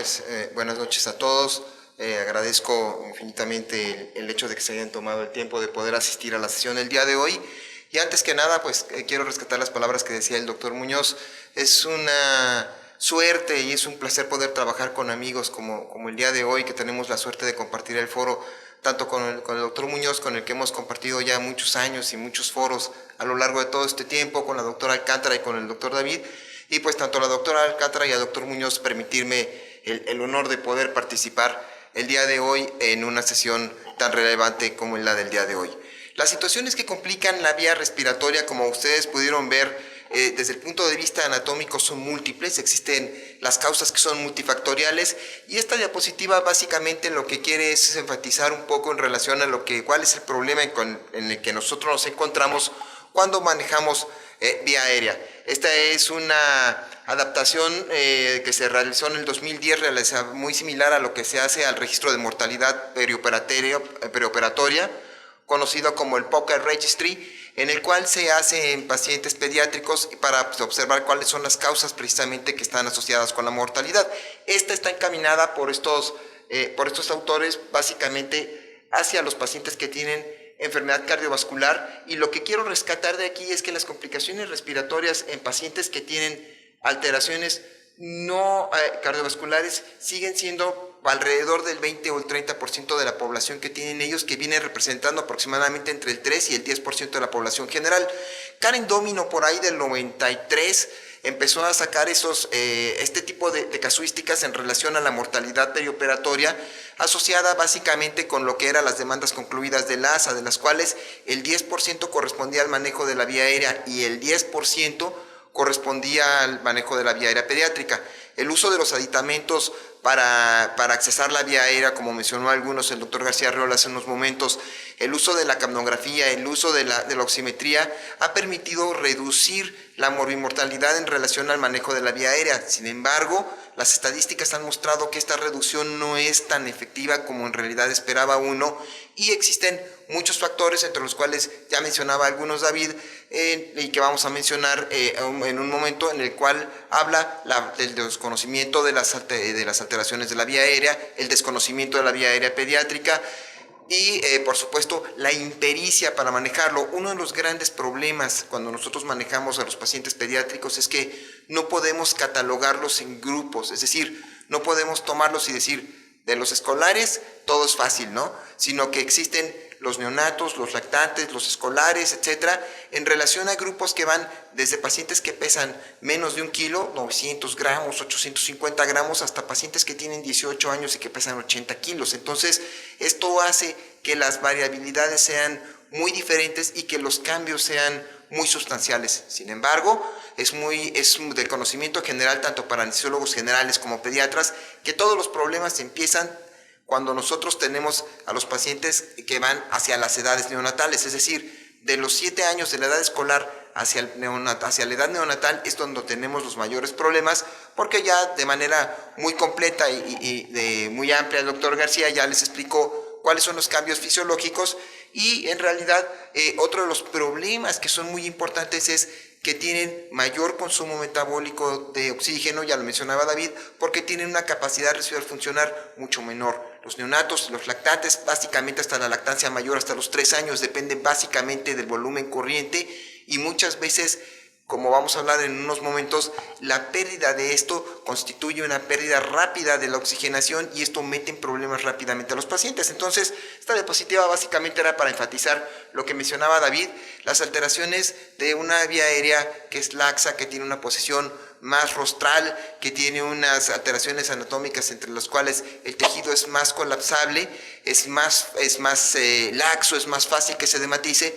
pues buenas noches a todos. Agradezco infinitamente el hecho de que se hayan tomado el tiempo de poder asistir a la sesión el día de hoy. Y antes que nada, pues quiero rescatar las palabras que decía el doctor Muñoz. Es una suerte y es un placer poder trabajar con amigos como el día de hoy, que tenemos la suerte de compartir el foro, tanto con el doctor Muñoz, con el que hemos compartido ya muchos años y muchos foros a lo largo de todo este tiempo, con la doctora Alcántara y con el doctor David. Y pues tanto a la doctora Alcántara y al doctor Muñoz permitirme el honor de poder participar el día de hoy en una sesión tan relevante como la del día de hoy. Las situaciones que complican la vía respiratoria, como ustedes pudieron ver, desde el punto de vista anatómico son múltiples, existen las causas que son multifactoriales, y esta diapositiva básicamente lo que quiere es enfatizar un poco en relación a cuál es el problema en el que nosotros nos encontramos cuando manejamos vía aérea. Esta es una adaptación que se realizó en el 2010, muy similar a lo que se hace al registro de mortalidad perioperatoria, conocido como el POCA Registry, en el cual se hace en pacientes pediátricos para observar cuáles son las causas precisamente que están asociadas con la mortalidad. Esta está encaminada por estos autores básicamente hacia los pacientes que tienen enfermedad cardiovascular, y lo que quiero rescatar de aquí es que las complicaciones respiratorias en pacientes que tienen alteraciones no cardiovasculares siguen siendo alrededor del 20 o el 30% de la población que tienen ellos, que viene representando aproximadamente entre el 3 y el 10% de la población general. Karen Domino, por ahí del 93, empezó a sacar este tipo de casuísticas en relación a la mortalidad perioperatoria, asociada básicamente con lo que eran las demandas concluidas del ASA, de las cuales el 10% correspondía al manejo de la vía aérea y el 10% correspondía al manejo de la vía aérea pediátrica. El uso de los aditamentos para accesar la vía aérea, como mencionó algunos el doctor García Arreola hace unos momentos, el uso de la capnografía, el uso de la oximetría, ha permitido reducir la morbimortalidad en relación al manejo de la vía aérea. Sin embargo, las estadísticas han mostrado que esta reducción no es tan efectiva como en realidad esperaba uno, y existen muchos factores, entre los cuales ya mencionaba algunos David, y que vamos a mencionar en un momento, en el cual habla del desconocimiento de las alteraciones de la vía aérea, el desconocimiento de la vía aérea pediátrica, y por supuesto la impericia para manejarlo. Uno de los grandes problemas cuando nosotros manejamos a los pacientes pediátricos es que no podemos catalogarlos en grupos, es decir, no podemos tomarlos y decir, de los escolares todo es fácil, ¿no? Sino que existen los neonatos, los lactantes, los escolares, etcétera, en relación a grupos que van desde pacientes que pesan menos de 1 kilo, 900 gramos, 850 gramos, hasta pacientes que tienen 18 años y que pesan 80 kilos. Entonces, esto hace que las variabilidades sean muy diferentes y que los cambios sean muy sustanciales. Sin embargo, es de conocimiento general, tanto para anestesiólogos generales como pediatras, que todos los problemas empiezan cuando nosotros tenemos a los pacientes que van hacia las edades neonatales, es decir, de los 7 años de la edad escolar hacia la edad neonatal es donde tenemos los mayores problemas, porque ya de manera muy completa y muy amplia el doctor García ya les explicó cuáles son los cambios fisiológicos, y en realidad otro de los problemas que son muy importantes es que tienen mayor consumo metabólico de oxígeno, ya lo mencionaba David, porque tienen una capacidad residual funcional mucho menor. Los neonatos, los lactantes, básicamente hasta la lactancia mayor, hasta los 3 años, dependen básicamente del volumen corriente, y muchas veces, como vamos a hablar en unos momentos, la pérdida de esto constituye una pérdida rápida de la oxigenación, y esto mete en problemas rápidamente a los pacientes. Entonces, esta diapositiva básicamente era para enfatizar lo que mencionaba David, las alteraciones de una vía aérea que es laxa, que tiene una posición más rostral, que tiene unas alteraciones anatómicas entre las cuales el tejido es más colapsable, es más laxo, es más fácil que se edematice,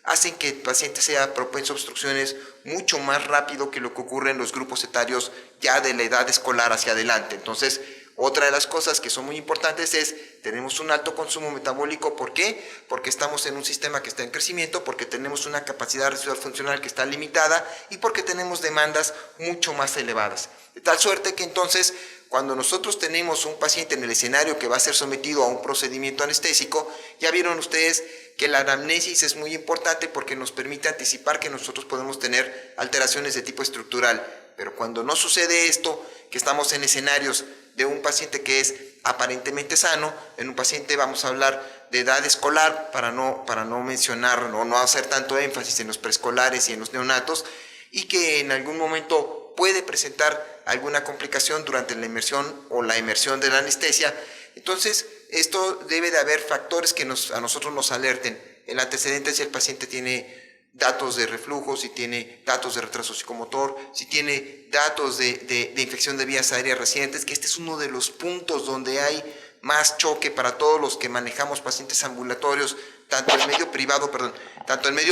hacen que el paciente sea propenso a obstrucciones mucho más rápido que lo que ocurre en los grupos etarios ya de la edad escolar hacia adelante. Entonces, otra de las cosas que son muy importantes es, tenemos un alto consumo metabólico. ¿Por qué? Porque estamos en un sistema que está en crecimiento, porque tenemos una capacidad residual funcional que está limitada, y porque tenemos demandas mucho más elevadas. De tal suerte que entonces, cuando nosotros tenemos un paciente en el escenario que va a ser sometido a un procedimiento anestésico, ya vieron ustedes que la anamnesis es muy importante porque nos permite anticipar que nosotros podemos tener alteraciones de tipo estructural. Pero cuando no sucede esto, que estamos en escenarios de un paciente que es aparentemente sano, en un paciente vamos a hablar de edad escolar, para no mencionar o no hacer tanto énfasis en los preescolares y en los neonatos, y que en algún momento puede presentar alguna complicación durante la inmersión o la emersión de la anestesia. Entonces, esto debe de haber factores que a nosotros nos alerten. El antecedente, si el paciente tiene datos de reflujo, si tiene datos de retraso psicomotor, si tiene datos de infección de vías aéreas recientes, que este es uno de los puntos donde hay más choque para todos los que manejamos pacientes ambulatorios, tanto en medio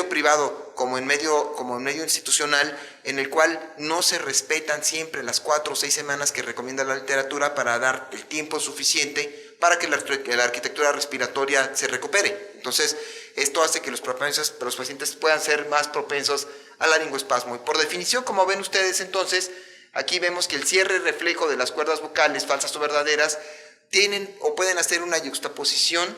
privado como en medio institucional, en el cual no se respetan siempre las 4 o 6 semanas que recomienda la literatura para dar el tiempo suficiente para que la arquitectura respiratoria se recupere. Entonces, esto hace que los pacientes puedan ser más propensos al laringoespasmo. Y por definición, como ven ustedes entonces, aquí vemos que el cierre reflejo de las cuerdas vocales, falsas o verdaderas, tienen o pueden hacer una yuxtaposición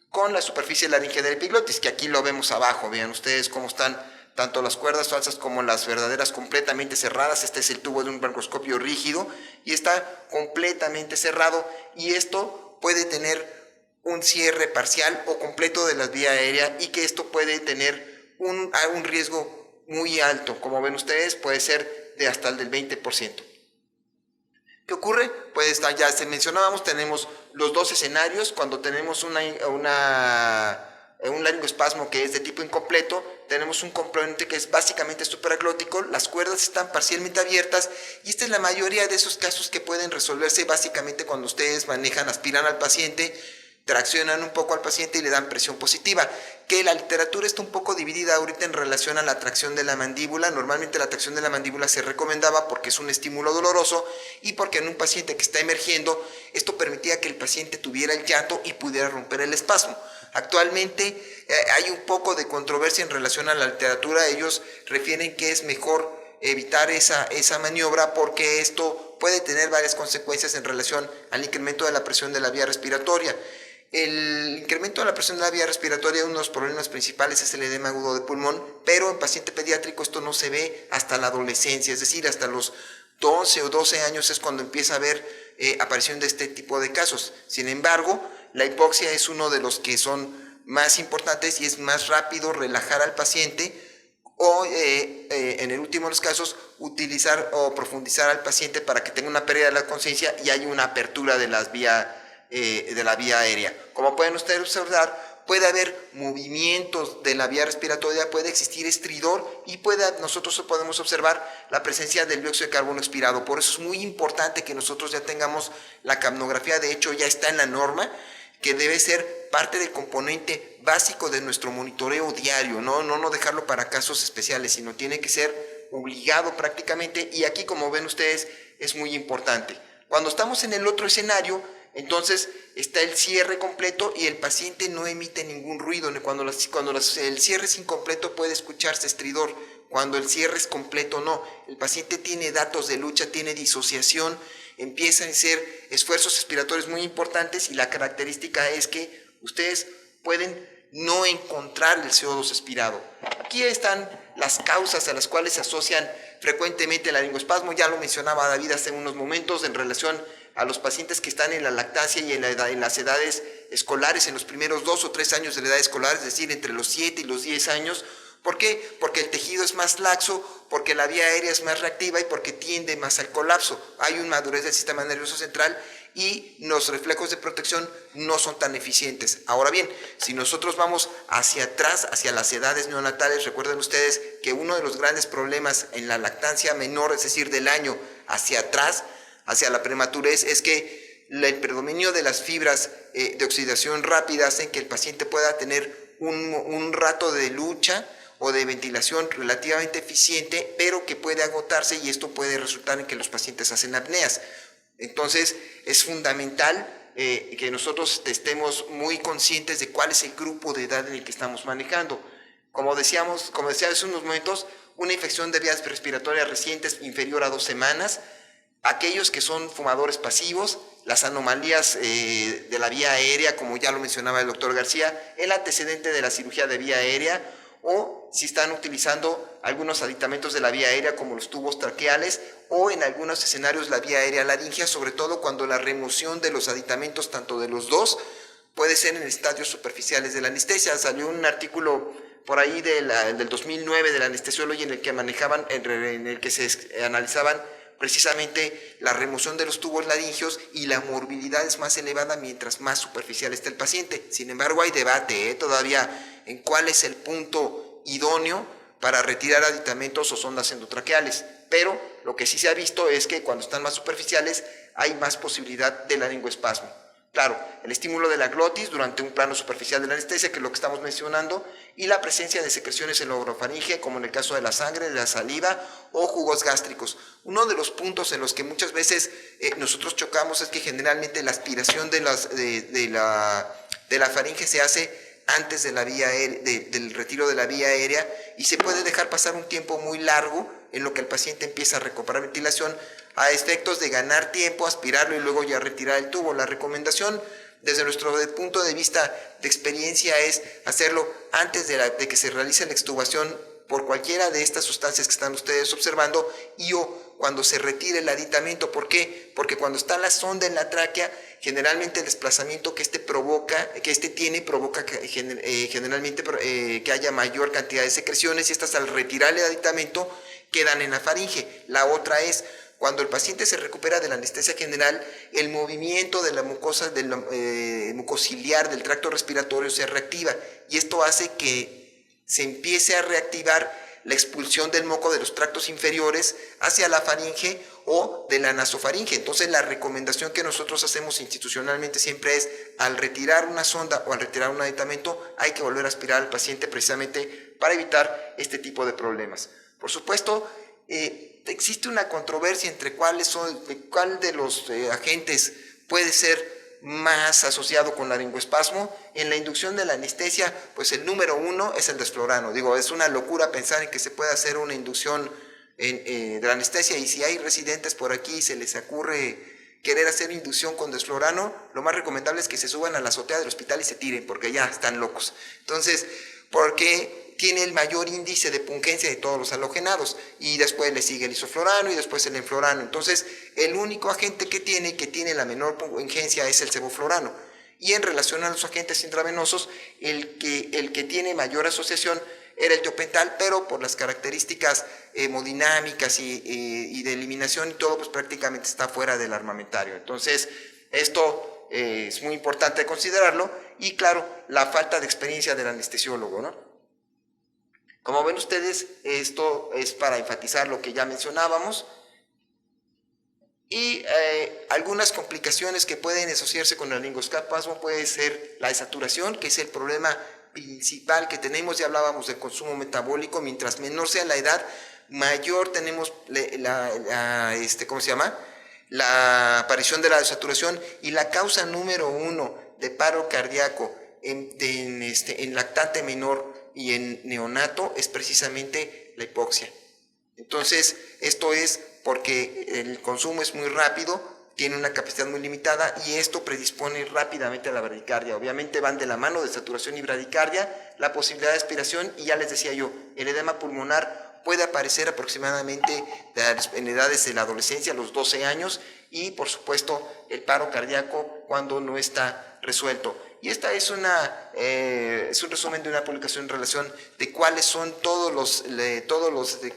con la superficie laringea del epiglotis, que aquí lo vemos abajo. Vean ustedes cómo están tanto las cuerdas falsas como las verdaderas completamente cerradas. Este es el tubo de un broncoscopio rígido y está completamente cerrado, y esto puede tener un cierre parcial o completo de la vía aérea, y que esto puede tener un riesgo muy alto. Como ven ustedes, puede ser de hasta el del 20%. ¿Qué ocurre? Pues ya se mencionábamos, tenemos los dos escenarios. Cuando tenemos un laringoespasmo que es de tipo incompleto, tenemos un componente que es básicamente superaglótico, las cuerdas están parcialmente abiertas, y esta es la mayoría de esos casos que pueden resolverse básicamente cuando ustedes aspiran al paciente, traccionan un poco al paciente y le dan presión positiva, que la literatura está un poco dividida ahorita en relación a la tracción de la mandíbula. Normalmente la tracción de la mandíbula se recomendaba porque es un estímulo doloroso y porque en un paciente que está emergiendo, esto permitía que el paciente tuviera el llanto y pudiera romper el espasmo. Actualmente hay un poco de controversia en relación a la literatura. Ellos refieren que es mejor evitar esa maniobra porque esto puede tener varias consecuencias en relación al incremento de la presión de la vía respiratoria. El incremento de la presión de la vía respiratoria, uno de los problemas principales es el edema agudo de pulmón, pero en paciente pediátrico esto no se ve hasta la adolescencia, es decir, hasta los 11 o 12 años es cuando empieza a haber aparición de este tipo de casos. Sin embargo, la hipoxia es uno de los que son más importantes y es más rápido relajar al paciente o en el último de los casos utilizar o profundizar al paciente para que tenga una pérdida de la conciencia y haya una apertura de la vía aérea. Como pueden ustedes observar, puede haber movimientos de la vía respiratoria, puede existir estridor y nosotros podemos observar la presencia del dióxido de carbono expirado. Por eso es muy importante que nosotros ya tengamos la capnografía. De hecho, ya está en la norma, que debe ser parte del componente básico de nuestro monitoreo diario, no dejarlo para casos especiales, sino tiene que ser obligado prácticamente. Y aquí, como ven ustedes, es muy importante. Cuando estamos en el otro escenario, entonces está el cierre completo y el paciente no emite ningún ruido. Cuando el cierre es incompleto puede escucharse estridor, cuando el cierre es completo no. El paciente tiene datos de lucha, tiene disociación, empiezan a ser esfuerzos respiratorios muy importantes, y la característica es que ustedes pueden no encontrar el CO2 expirado. Aquí están las causas a las cuales se asocian frecuentemente el laringoespasmo. Ya lo mencionaba David hace unos momentos en relación a los pacientes que están en la lactancia y en las edades escolares, en los primeros 2 o 3 años de la edad escolar, es decir, entre los 7 y los 10 años. ¿Por qué? Porque el tejido es más laxo, porque la vía aérea es más reactiva y porque tiende más al colapso. Hay una madurez del sistema nervioso central y los reflejos de protección no son tan eficientes. Ahora bien, si nosotros vamos hacia atrás, hacia las edades neonatales, recuerden ustedes que uno de los grandes problemas en la lactancia menor, es decir, del año hacia atrás, hacia la prematurez, es que el predominio de las fibras de oxidación rápida hacen que el paciente pueda tener un rato de lucha o de ventilación relativamente eficiente, pero que puede agotarse, y esto puede resultar en que los pacientes hacen apneas. Entonces es fundamental que nosotros estemos muy conscientes de cuál es el grupo de edad en el que estamos manejando. Como decía hace unos momentos, una infección de vías respiratorias recientes inferior a 2 semanas, aquellos que son fumadores pasivos, las anomalías de la vía aérea, como ya lo mencionaba el doctor García, el antecedente de la cirugía de vía aérea, o si están utilizando algunos aditamentos de la vía aérea como los tubos traqueales o en algunos escenarios la vía aérea laringea, sobre todo cuando la remoción de los aditamentos, tanto de los dos, puede ser en estadios superficiales de la anestesia. Salió un artículo por ahí del 2009 del Anesthesiology en el que en el que se analizaban precisamente la remoción de los tubos laringeos y la morbilidad es más elevada mientras más superficial está el paciente. Sin embargo, hay debate todavía en cuál es el punto idóneo para retirar aditamentos o sondas endotraqueales, pero lo que sí se ha visto es que cuando están más superficiales hay más posibilidad de laringoespasmo. Claro, el estímulo de la glotis durante un plano superficial de la anestesia, que es lo que estamos mencionando, y la presencia de secreciones en la orofaringe, como en el caso de la sangre, de la saliva o jugos gástricos. Uno de los puntos en los que muchas veces nosotros chocamos es que generalmente la aspiración de la faringe se hace antes de la vía aérea, del retiro de la vía aérea, y se puede dejar pasar un tiempo muy largo en lo que el paciente empieza a recuperar ventilación a efectos de ganar tiempo, aspirarlo y luego ya retirar el tubo. La recomendación desde nuestro punto de vista de experiencia es hacerlo antes de que se realice la extubación por cualquiera de estas sustancias que están ustedes observando y o cuando se retire el aditamento. ¿Por qué? Porque cuando está la sonda en la tráquea, generalmente el desplazamiento que tiene provoca generalmente que haya mayor cantidad de secreciones y estas al retirar el aditamento quedan en la faringe. La otra es cuando el paciente se recupera de la anestesia general, el movimiento de la mucosa mucociliar del tracto respiratorio se reactiva y esto hace que se empiece a reactivar la expulsión del moco de los tractos inferiores hacia la faringe o de la nasofaringe. Entonces la recomendación que nosotros hacemos institucionalmente siempre es al retirar una sonda o al retirar un aditamento hay que volver a aspirar al paciente precisamente para evitar este tipo de problemas. Por supuesto, existe una controversia entre cuál de los agentes puede ser más asociado con laringoespasmo. En la inducción de la anestesia, pues el número 1 es el desflorano. Digo, es una locura pensar en que se puede hacer una inducción de la anestesia, y si hay residentes por aquí y se les ocurre querer hacer inducción con desflorano, lo más recomendable es que se suban a la azotea del hospital y se tiren, porque ya están locos. Entonces, porque tiene el mayor índice de pungencia de todos los halogenados, y después le sigue el isoflorano y después el enflorano. Entonces, el único agente que tiene la menor pungencia es el sevoflorano. Y en relación a los agentes intravenosos, el que tiene mayor asociación era el tiopental, pero por las características hemodinámicas y de eliminación y todo, pues prácticamente está fuera del armamentario. Entonces, esto es muy importante considerarlo, y claro, la falta de experiencia del anestesiólogo, ¿no? Como ven ustedes, esto es para enfatizar lo que ya mencionábamos. Y algunas complicaciones que pueden asociarse con el laringoespasmo puede ser la desaturación, que es el problema principal que tenemos. Ya hablábamos del consumo metabólico. Mientras menor sea la edad, mayor tenemos la aparición de la desaturación, y la causa número 1 de paro cardíaco en lactante menor y en neonato es precisamente la hipoxia. Entonces, esto es porque el consumo es muy rápido, tiene una capacidad muy limitada, y esto predispone rápidamente a la bradicardia. Obviamente van de la mano de saturación y bradicardia, la posibilidad de aspiración, y ya les decía yo, el edema pulmonar puede aparecer aproximadamente en edades de la adolescencia, a los 12 años, y por supuesto el paro cardíaco cuando no está resuelto. Y esta es un resumen de una publicación en relación de cuáles son todos los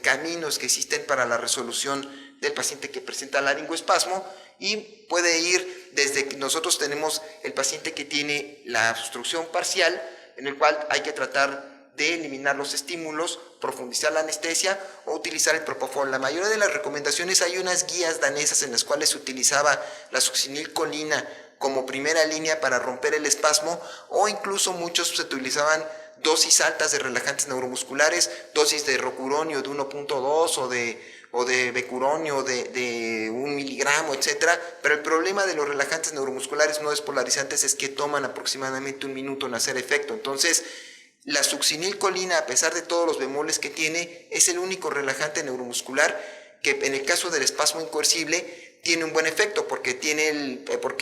caminos que existen para la resolución del paciente que presenta laringoespasmo, y puede ir desde que nosotros tenemos el paciente que tiene la obstrucción parcial, en el cual hay que tratar de eliminar los estímulos, profundizar la anestesia o utilizar el propofol. La mayoría de las recomendaciones, hay unas guías danesas en las cuales se utilizaba la succinilcolina como primera línea para romper el espasmo, o incluso muchos se utilizaban dosis altas de relajantes neuromusculares, dosis de rocuronio de 1.2 o de becuronio de 1 miligramo, etcétera. Pero el problema de los relajantes neuromusculares no despolarizantes es que toman aproximadamente 1 minuto en hacer efecto. Entonces, la succinilcolina, a pesar de todos los bemoles que tiene, es el único relajante neuromuscular que en el caso del espasmo incoercible tiene un buen efecto, porque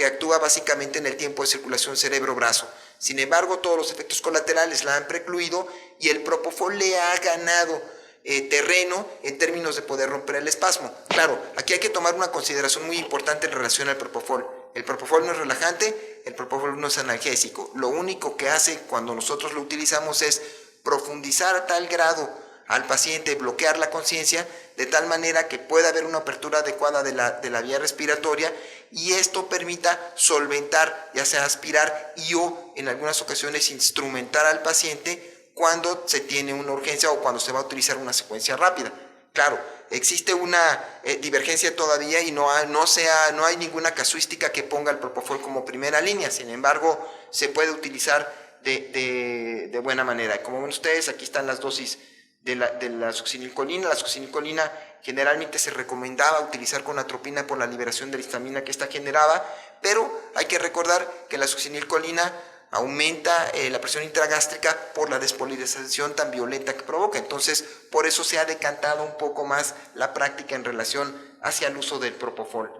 actúa básicamente en el tiempo de circulación cerebro-brazo. Sin embargo, todos los efectos colaterales la han precluido y el propofol le ha ganado terreno en términos de poder romper el espasmo. Claro, aquí hay que tomar una consideración muy importante en relación al propofol. El propofol no es relajante, el propofol no es analgésico. Lo único que hace cuando nosotros lo utilizamos es profundizar a tal grado al paciente, bloquear la conciencia, de tal manera que pueda haber una apertura adecuada de la vía respiratoria y esto permita solventar, ya sea aspirar y o en algunas ocasiones instrumentar al paciente cuando se tiene una urgencia o cuando se va a utilizar una secuencia rápida. Claro, existe una divergencia todavía y no hay ninguna casuística que ponga el propofol como primera línea, sin embargo, se puede utilizar de buena manera. Como ven ustedes, aquí están las dosis de la succinilcolina. La succinilcolina generalmente se recomendaba utilizar con atropina por la liberación de la histamina que esta generaba, pero hay que recordar que la succinilcolina aumenta la presión intragástrica por la despolarización tan violenta que provoca. Entonces, por eso se ha decantado un poco más la práctica en relación hacia el uso del propofol.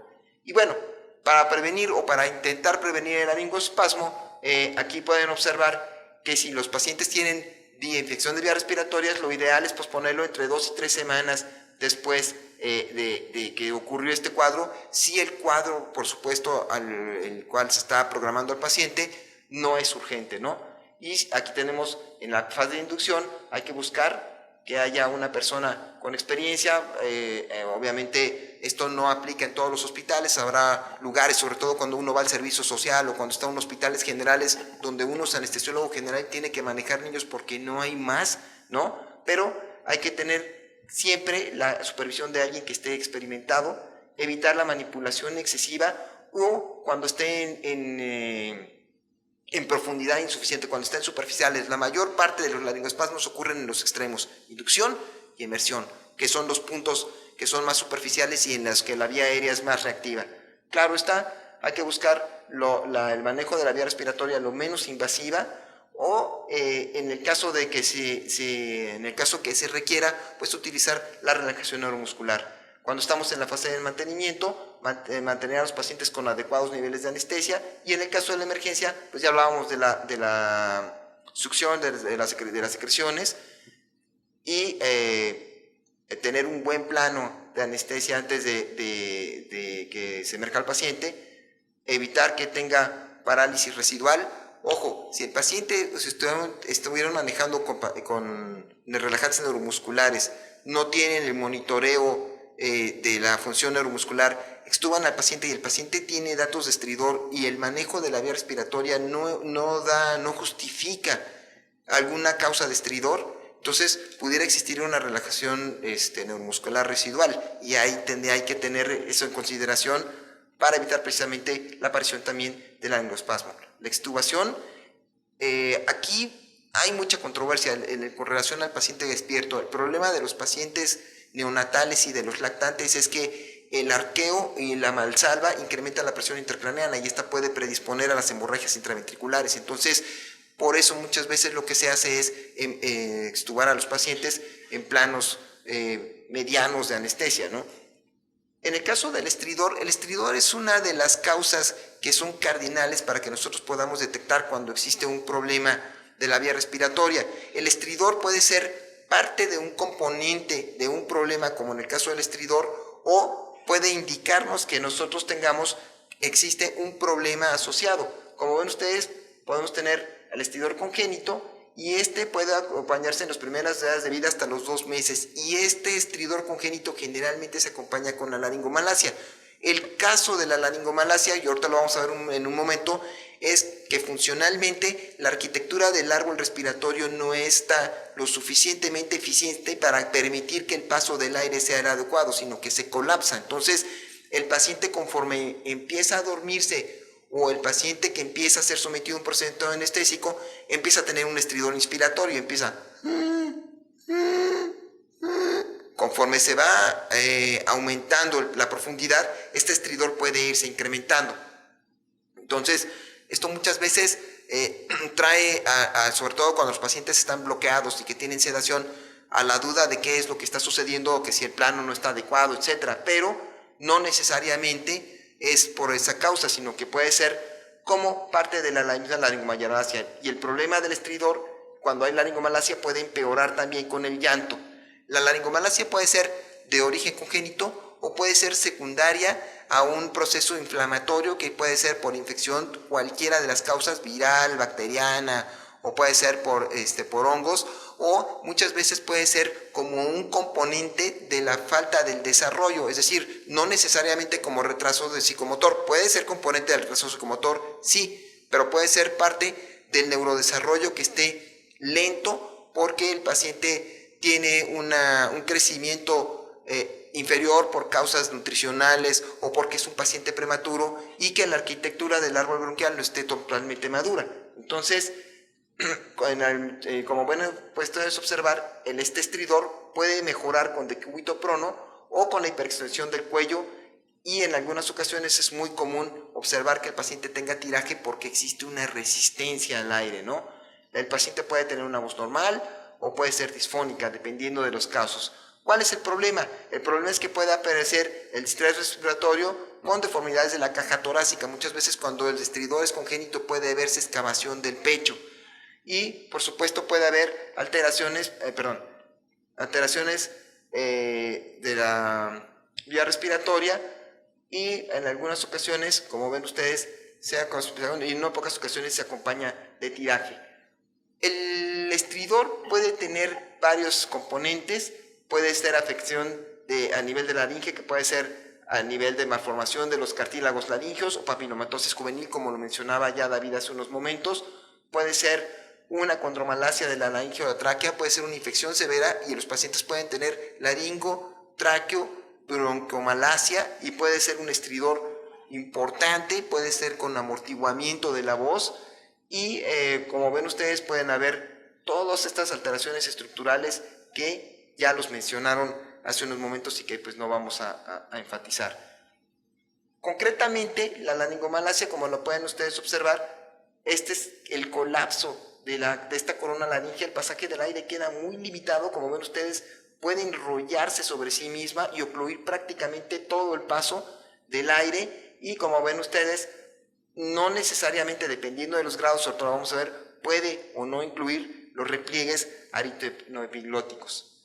Y bueno, para prevenir o para intentar prevenir el laringoespasmo, aquí pueden observar que si los pacientes tienen infección de vías respiratorias, lo ideal es posponerlo entre 2 y 3 semanas después de que ocurrió este cuadro, si el cuadro, por supuesto, el cual se está programando al paciente, no es urgente, ¿no? Y aquí tenemos en la fase de inducción, hay que buscar que haya una persona con experiencia. Obviamente esto no aplica en todos los hospitales, habrá lugares, sobre todo cuando uno va al servicio social o cuando está en hospitales generales, donde uno es anestesiólogo general y tiene que manejar niños porque no hay más, ¿no? Pero hay que tener siempre la supervisión de alguien que esté experimentado, evitar la manipulación excesiva o cuando esté en profundidad insuficiente, cuando estén superficiales. La mayor parte de los laringoespasmos ocurren en los extremos, inducción y emersión, que son los puntos que son más superficiales y en los que la vía aérea es más reactiva. Claro está, hay que buscar el manejo de la vía respiratoria lo menos invasiva o en el caso de que se requiera, pues utilizar la relajación neuromuscular. Cuando estamos en la fase de mantenimiento, mantener a los pacientes con adecuados niveles de anestesia, y en el caso de la emergencia, pues ya hablábamos de la succión de las secreciones y tener un buen plano de anestesia antes de que se emerja el paciente, evitar que tenga parálisis residual. Ojo, si el paciente estuvieron manejando con relajantes neuromusculares, no tienen el monitoreo de la función neuromuscular, extuban al paciente y el paciente tiene datos de estridor y el manejo de la vía respiratoria no justifica alguna causa de estridor, entonces pudiera existir una relajación neuromuscular residual y ahí hay que tener eso en consideración para evitar precisamente la aparición también del laringoespasmo. La extubación, aquí hay mucha controversia con relación al paciente despierto. El problema de los pacientes neonatales y de los lactantes es que el arqueo y la valsalva incrementa la presión intracraneana y esta puede predisponer a las hemorragias intraventriculares. Entonces, por eso muchas veces lo que se hace es extubar a los pacientes en planos medianos de anestesia, ¿no? En el caso del estridor, el estridor es una de las causas que son cardinales para que nosotros podamos detectar cuando existe un problema de la vía respiratoria. El estridor puede ser parte de un componente de un problema, como en el caso del estridor, o puede indicarnos que nosotros existe un problema asociado. Como ven ustedes, podemos tener el estridor congénito y puede acompañarse en las primeras edades de vida hasta los 2 meses. Y este estridor congénito generalmente se acompaña con la laringomalacia. El caso de la laringomalacia, y ahorita lo vamos a ver en un momento, es que funcionalmente la arquitectura del árbol respiratorio no está lo suficientemente eficiente para permitir que el paso del aire sea el adecuado, sino que se colapsa. Entonces, el paciente conforme empieza a dormirse o el paciente que empieza a ser sometido a un procedimiento anestésico empieza a tener un estridor inspiratorio, conforme se va aumentando la profundidad, este estridor puede irse incrementando. Entonces, esto muchas veces trae, sobre todo cuando los pacientes están bloqueados y que tienen sedación, a la duda de qué es lo que está sucediendo o que si el plano no está adecuado, etc. Pero no necesariamente es por esa causa, sino que puede ser como parte de la misma laringomalacia. Y el problema del estridor, cuando hay laringomalacia, puede empeorar también con el llanto. La laringomalacia puede ser de origen congénito o puede ser secundaria a un proceso inflamatorio que puede ser por infección, cualquiera de las causas, viral, bacteriana, o puede ser por hongos, o muchas veces puede ser como un componente de la falta del desarrollo, es decir, no necesariamente como retraso de psicomotor. Puede ser componente del retraso psicomotor, sí, pero puede ser parte del neurodesarrollo que esté lento porque el paciente tiene un crecimiento inferior por causas nutricionales o porque es un paciente prematuro y que la arquitectura del árbol bronquial no esté totalmente madura. Entonces, como bueno, puedes observar, el estridor puede mejorar con decúbito prono o con la hiperextensión del cuello, y en algunas ocasiones es muy común observar que el paciente tenga tiraje porque existe una resistencia al aire, ¿no? El paciente puede tener una voz normal o puede ser disfónica, dependiendo de los casos. ¿Cuál es el problema? El problema es que puede aparecer el estrés respiratorio con deformidades de la caja torácica. Muchas veces cuando el estridor es congénito puede verse excavación del pecho. Y por supuesto puede haber alteraciones de la vía respiratoria, y en algunas ocasiones, como ven ustedes, y en no pocas ocasiones se acompaña de tiraje. El estridor puede tener varios componentes. Puede ser afección a nivel de laringe, que puede ser a nivel de malformación de los cartílagos laringeos o papilomatosis juvenil, como lo mencionaba ya David hace unos momentos. Puede ser una condromalacia de la laringe o la tráquea, puede ser una infección severa y los pacientes pueden tener laringo, tráqueo, bronquiomalacia, y puede ser un estridor importante, puede ser con amortiguamiento de la voz, y como ven ustedes pueden haber todas estas alteraciones estructurales que ya los mencionaron hace unos momentos y que pues no vamos a enfatizar. Concretamente, la laringomalacia, como lo pueden ustedes observar, este es el colapso de esta corona laringea. El pasaje del aire queda muy limitado, como ven ustedes, puede enrollarse sobre sí misma y ocluir prácticamente todo el paso del aire, y como ven ustedes, no necesariamente, dependiendo de los grados, ahorita lo vamos a ver, puede o no incluir los repliegues aritenoepiglóticos.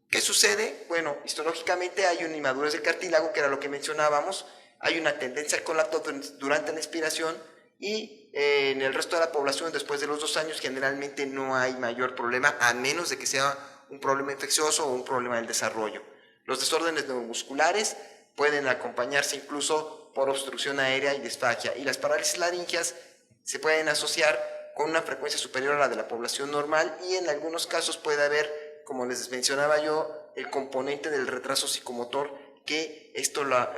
¿Qué sucede? Bueno, histológicamente hay una inmadurez del cartílago, que era lo que mencionábamos, hay una tendencia al colapso durante la expiración, y en el resto de la población, después de los 2 años, generalmente no hay mayor problema, a menos de que sea un problema infeccioso o un problema del desarrollo. Los desórdenes neuromusculares pueden acompañarse incluso por obstrucción aérea y disfagia, y las parálisis laringeas se pueden asociar con una frecuencia superior a la de la población normal, y en algunos casos puede haber, como les mencionaba yo, el componente del retraso psicomotor que esto la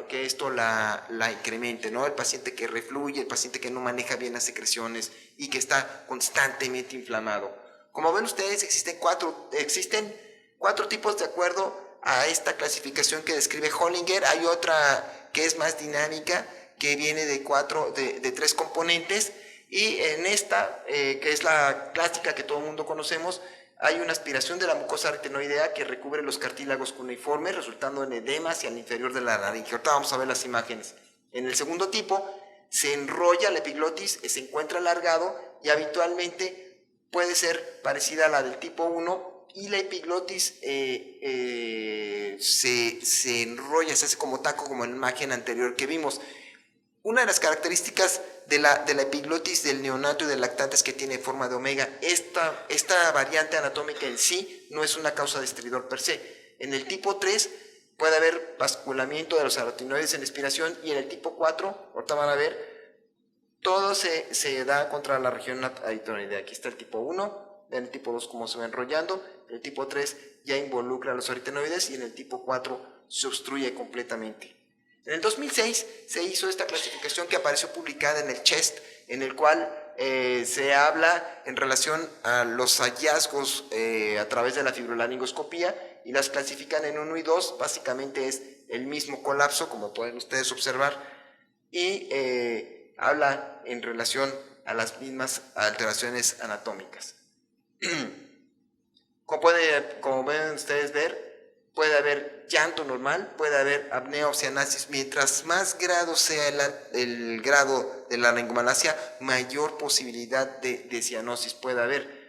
incremente, ¿no? El paciente que refluye, el paciente que no maneja bien las secreciones y que está constantemente inflamado. Como ven ustedes, existen cuatro tipos de acuerdo a esta clasificación que describe Hollinger. Hay otra que es más dinámica, que viene de 3 componentes, y en esta, que es la clásica que todo el mundo conocemos, hay una aspiración de la mucosa aritenoidea que recubre los cartílagos cuneiformes, resultando en edema hacia el inferior de la laringe. Ahorita vamos a ver las imágenes. En el segundo tipo, se enrolla la epiglotis, se encuentra alargado, y habitualmente puede ser parecida a la del tipo 1, y la epiglotis se enrolla, se hace como taco, como en la imagen anterior que vimos. Una de las características de la epiglotis del neonato y del lactante es que tiene forma de omega. Esta variante anatómica en sí no es una causa de estridor per se. En el tipo 3 puede haber basculamiento de los aritenoides en expiración, y en el tipo 4, ahorita van a ver, todo se da contra la región aritenoidea. Aquí está el tipo 1, en el tipo 2 cómo se va enrollando, el tipo 3 ya involucra a los aritenoides, y en el tipo 4 se obstruye completamente. En el 2006 se hizo esta clasificación que apareció publicada en el CHEST, en el cual se habla en relación a los hallazgos a través de la fibrolaringoscopía, y las clasifican en 1 y 2, básicamente es el mismo colapso, como pueden ustedes observar, y habla en relación a las mismas alteraciones anatómicas. Como pueden ustedes ver, puede haber llanto normal, puede haber apnea o cianosis. Mientras más grado sea el grado de la laringomalacia, mayor posibilidad de cianosis puede haber.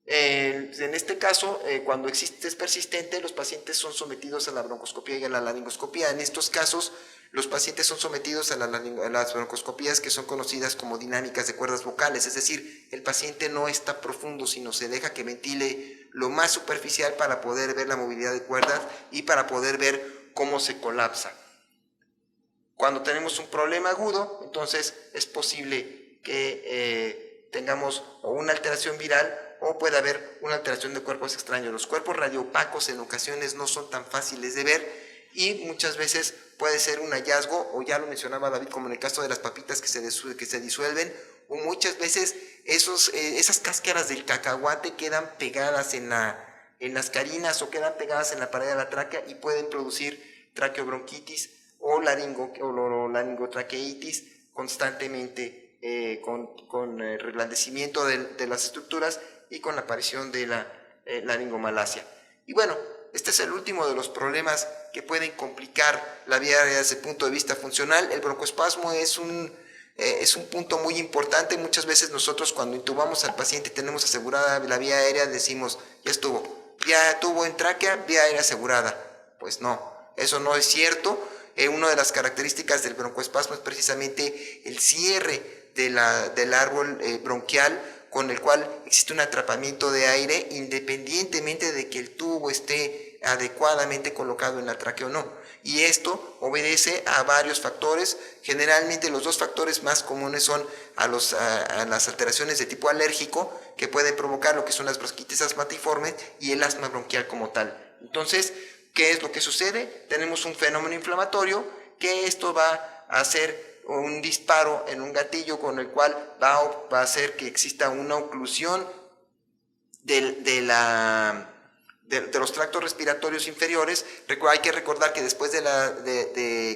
En este caso, cuando es persistente, los pacientes son sometidos a la broncoscopía y a la laringoscopía. En estos casos, los pacientes son sometidos a las broncoscopías que son conocidas como dinámicas de cuerdas vocales, es decir, el paciente no está profundo, sino se deja que ventile lo más superficial para poder ver la movilidad de cuerdas y para poder ver cómo se colapsa. Cuando tenemos un problema agudo, entonces es posible que tengamos o una alteración viral o puede haber una alteración de cuerpos extraños. Los cuerpos radioopacos en ocasiones no son tan fáciles de ver y muchas veces puede ser un hallazgo, o ya lo mencionaba David, como en el caso de las papitas que se disuelven, o muchas veces esas cáscaras del cacahuate quedan pegadas en las carinas o quedan pegadas en la pared de la tráquea y pueden producir traqueobronquitis o laringotraqueitis constantemente con reblandecimiento de las estructuras y con la aparición de la laringomalacia. Y bueno, este es el último de los problemas que pueden complicar la vía aérea desde el punto de vista funcional. El broncoespasmo es un punto muy importante. Muchas veces nosotros cuando intubamos al paciente y tenemos asegurada la vía aérea decimos, ya tuvo en tráquea, vía aérea asegurada. Pues no, eso no es cierto. Una de las características del broncoespasmo es precisamente el cierre del árbol bronquial, con el cual existe un atrapamiento de aire independientemente de que el tubo esté adecuadamente colocado en la tráquea o no. Y esto obedece a varios factores. Generalmente los dos factores más comunes son a las alteraciones de tipo alérgico que pueden provocar lo que son las bronquitis asmatiformes y el asma bronquial como tal. Entonces, ¿qué es lo que sucede? Tenemos un fenómeno inflamatorio que esto va a hacer un disparo en un gatillo con el cual va a hacer que exista una oclusión de los tractos respiratorios inferiores. Hay que recordar que después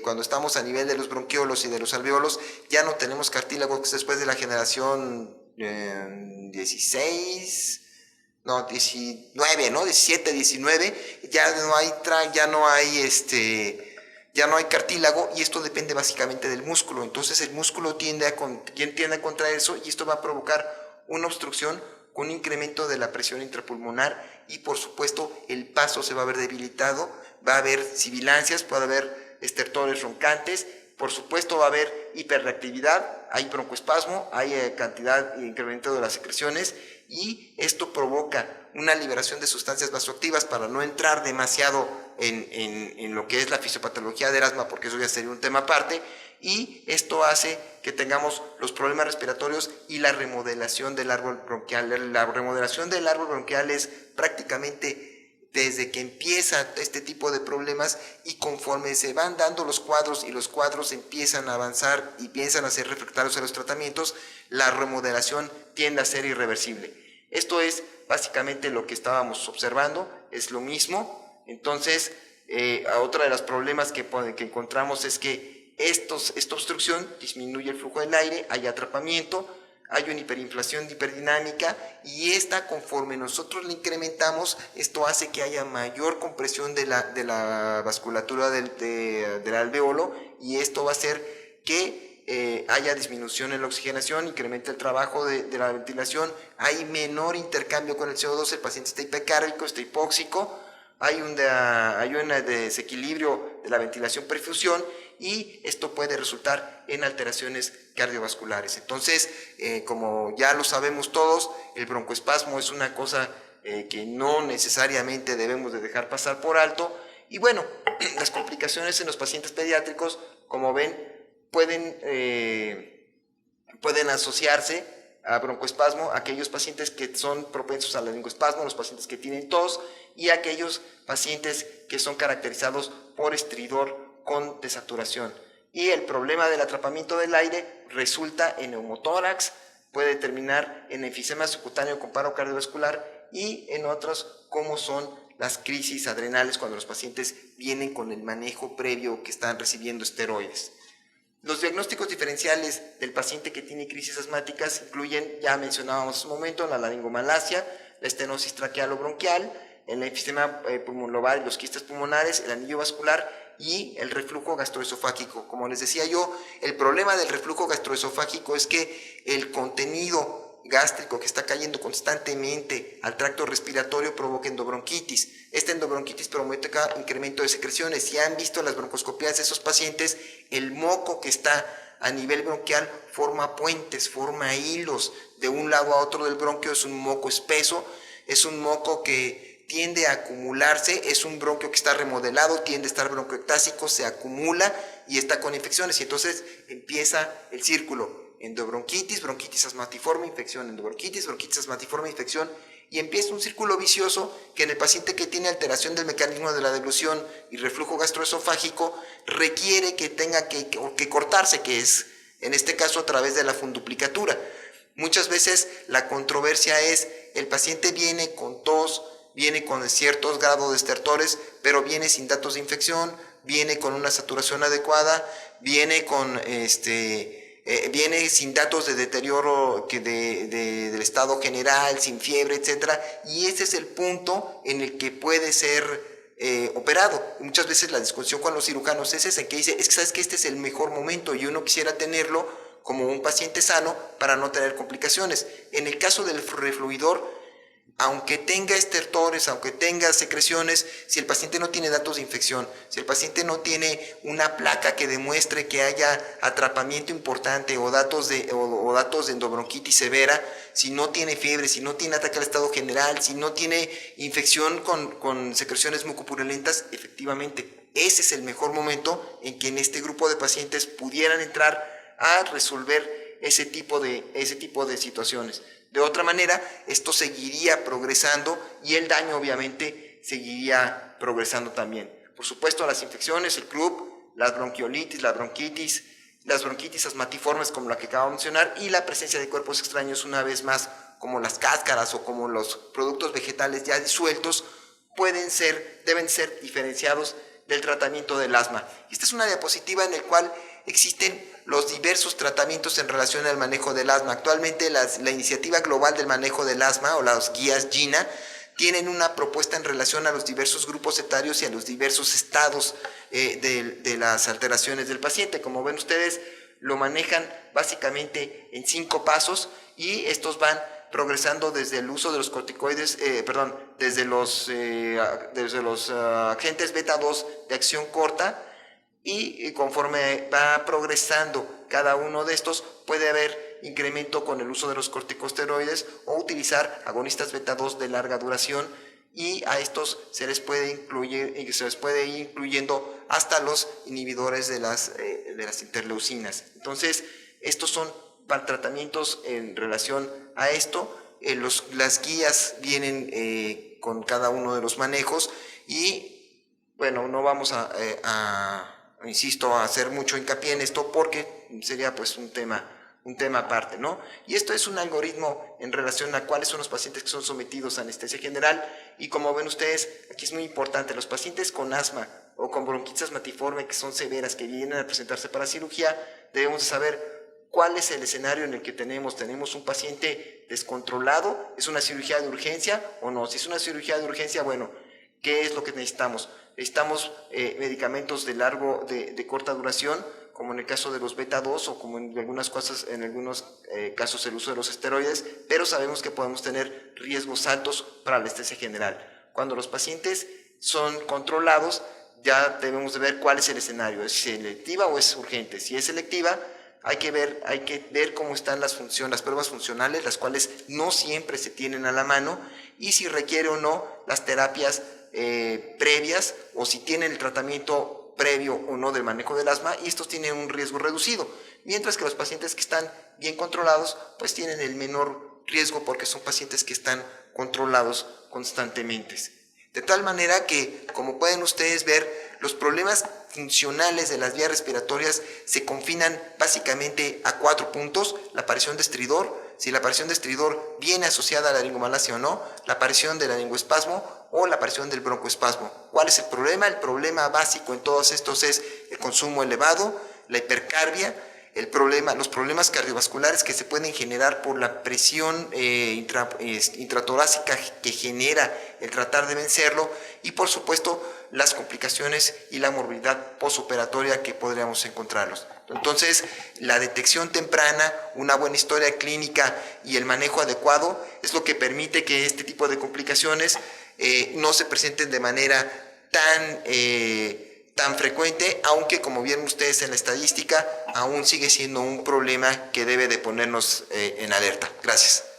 cuando estamos a nivel de los bronquiolos y de los alveolos, ya no tenemos cartílago, que es después de la generación 17, 19, ya no hay cartílago, y esto depende básicamente del músculo. Entonces el músculo tiende a contraerse y esto va a provocar una obstrucción con un incremento de la presión intrapulmonar y por supuesto el paso se va a ver debilitado, va a haber sibilancias, puede haber estertores roncantes, por supuesto va a haber hiperreactividad, hay broncoespasmo, hay cantidad e incremento de las secreciones y esto provoca una liberación de sustancias vasoactivas para no entrar demasiado en lo que es la fisiopatología del asma, porque eso ya sería un tema aparte, y esto hace que tengamos los problemas respiratorios y la remodelación del árbol bronquial. La remodelación del árbol bronquial es prácticamente desde que empieza este tipo de problemas y conforme se van dando los cuadros y los cuadros empiezan a avanzar y empiezan a ser refractarios a los tratamientos, la remodelación tiende a ser irreversible. Esto es básicamente lo que estábamos observando, es lo mismo. Entonces, otro de los problemas que encontramos es que esta obstrucción disminuye el flujo del aire, hay atrapamiento, hay una hiperinflación hiperddinámica y esta, conforme nosotros la incrementamos, esto hace que haya mayor compresión de la vasculatura del alveolo y esto va a hacer que haya disminución en la oxigenación, incrementa el trabajo de la ventilación, hay menor intercambio con el CO2, el paciente está hipocárdico, está hipóxico, hay un desequilibrio de la ventilación-perfusión y esto puede resultar en alteraciones cardiovasculares. Entonces, como ya lo sabemos todos, el broncoespasmo es una cosa que no necesariamente debemos de dejar pasar por alto. Y bueno, las complicaciones en los pacientes pediátricos, como ven, pueden asociarse a broncoespasmo, aquellos pacientes que son propensos al laringoespasmo, los pacientes que tienen tos y aquellos pacientes que son caracterizados por estridor con desaturación. Y el problema del atrapamiento del aire resulta en neumotórax, puede terminar en enfisema subcutáneo con paro cardiovascular y en otros como son las crisis adrenales cuando los pacientes vienen con el manejo previo que están recibiendo esteroides. Los diagnósticos diferenciales del paciente que tiene crisis asmáticas incluyen, ya mencionábamos hace un momento, la laringomalacia, la estenosis traquealo-bronquial, el enfisema pulmonar y los quistes pulmonares, el anillo vascular y el reflujo gastroesofágico. Como les decía yo, el problema del reflujo gastroesofágico es que el contenido gástrico que está cayendo constantemente al tracto respiratorio provoca endobronquitis. Esta endobronquitis provoca incremento de secreciones. Si han visto las broncoscopías de esos pacientes, el moco que está a nivel bronquial forma puentes, forma hilos de un lado a otro del bronquio. Es un moco espeso, es un moco que tiende a acumularse, es un bronquio que está remodelado, tiende a estar broncoectásico, se acumula y está con infecciones, y entonces empieza el círculo: endobronquitis, bronquitis asmatiforme, infección, endobronquitis, bronquitis asmatiforme, infección, y empieza un círculo vicioso que en el paciente que tiene alteración del mecanismo de la deglución y reflujo gastroesofágico requiere que tenga que cortarse, que es en este caso a través de la funduplicatura. Muchas veces la controversia es: el paciente viene con tos, viene con ciertos grados de estertores, pero viene sin datos de infección, viene con una saturación adecuada, viene con viene sin datos de deterioro del estado general, sin fiebre, etcétera, y ese es el punto en el que puede ser operado. Muchas veces la discusión con los cirujanos es esa, que dice: es que sabes que este es el mejor momento y uno quisiera tenerlo como un paciente sano para no tener complicaciones. En el caso del refluidor, aunque tenga estertores, aunque tenga secreciones, si el paciente no tiene datos de infección, si el paciente no tiene una placa que demuestre que haya atrapamiento importante o datos de endobronquitis severa, si no tiene fiebre, si no tiene ataque al estado general, si no tiene infección con secreciones mucopurulentas, efectivamente ese es el mejor momento en que en este grupo de pacientes pudieran entrar a resolver ese tipo de situaciones. De otra manera, esto seguiría progresando y el daño obviamente seguiría progresando también. Por supuesto, las infecciones, el club, las bronquiolitis, la bronquitis, las bronquitis asmatiformes como la que acabo de mencionar, y la presencia de cuerpos extraños, una vez más, como las cáscaras o como los productos vegetales ya disueltos, deben ser diferenciados del tratamiento del asma. Esta es una diapositiva en la cual existen los diversos tratamientos en relación al manejo del asma. Actualmente la Iniciativa Global del Manejo del Asma, o las guías GINA, tienen una propuesta en relación a los diversos grupos etarios y a los diversos estados de las alteraciones del paciente. Como ven ustedes, lo manejan básicamente en 5 pasos, y estos van progresando desde el uso de los corticoides, desde los agentes beta 2 de acción corta, y conforme va progresando cada uno de estos puede haber incremento con el uso de los corticosteroides o utilizar agonistas beta 2 de larga duración, y a estos se les puede ir incluyendo hasta los inhibidores de las interleucinas. Entonces, estos son tratamientos en relación a esto. Las guías vienen con cada uno de los manejos, y bueno, no vamos insisto, a hacer mucho hincapié en esto porque sería pues un tema aparte, ¿no? Y esto es un algoritmo en relación a cuáles son los pacientes que son sometidos a anestesia general, y como ven ustedes, aquí es muy importante: los pacientes con asma o con bronquitis asmatiforme que son severas, que vienen a presentarse para cirugía, debemos de saber cuál es el escenario en el que tenemos un paciente descontrolado, ¿es una cirugía de urgencia o no? Si es una cirugía de urgencia, bueno, ¿qué es lo que necesitamos? Necesitamos medicamentos de corta duración, como en el caso de los beta 2 o como en algunos casos el uso de los esteroides, pero sabemos que podemos tener riesgos altos para la anestesia general. Cuando los pacientes son controlados, ya debemos de ver cuál es el escenario: ¿es selectiva o es urgente? Si es selectiva, hay que ver cómo están las pruebas funcionales, las cuales no siempre se tienen a la mano, y si requiere o no las terapias previas, o si tienen el tratamiento previo o no del manejo del asma, y estos tienen un riesgo reducido, mientras que los pacientes que están bien controlados pues tienen el menor riesgo porque son pacientes que están controlados constantemente. De tal manera que, como pueden ustedes ver, los problemas funcionales de las vías respiratorias se confinan básicamente a 4 puntos: la aparición de estridor, si la aparición de estridor viene asociada a la laringomalacia o no, la aparición del laringoespasmo o la aparición del broncoespasmo. ¿Cuál es el problema? El problema básico en todos estos es el consumo elevado, la hipercarbia, los problemas cardiovasculares que se pueden generar por la presión intratorácica que genera el tratar de vencerlo, y por supuesto las complicaciones y la morbilidad postoperatoria que podríamos encontrarlos. Entonces, la detección temprana, una buena historia clínica y el manejo adecuado es lo que permite que este tipo de complicaciones no se presenten de manera tan frecuente, aunque como vieron ustedes en la estadística, aún sigue siendo un problema que debe de ponernos en alerta. Gracias.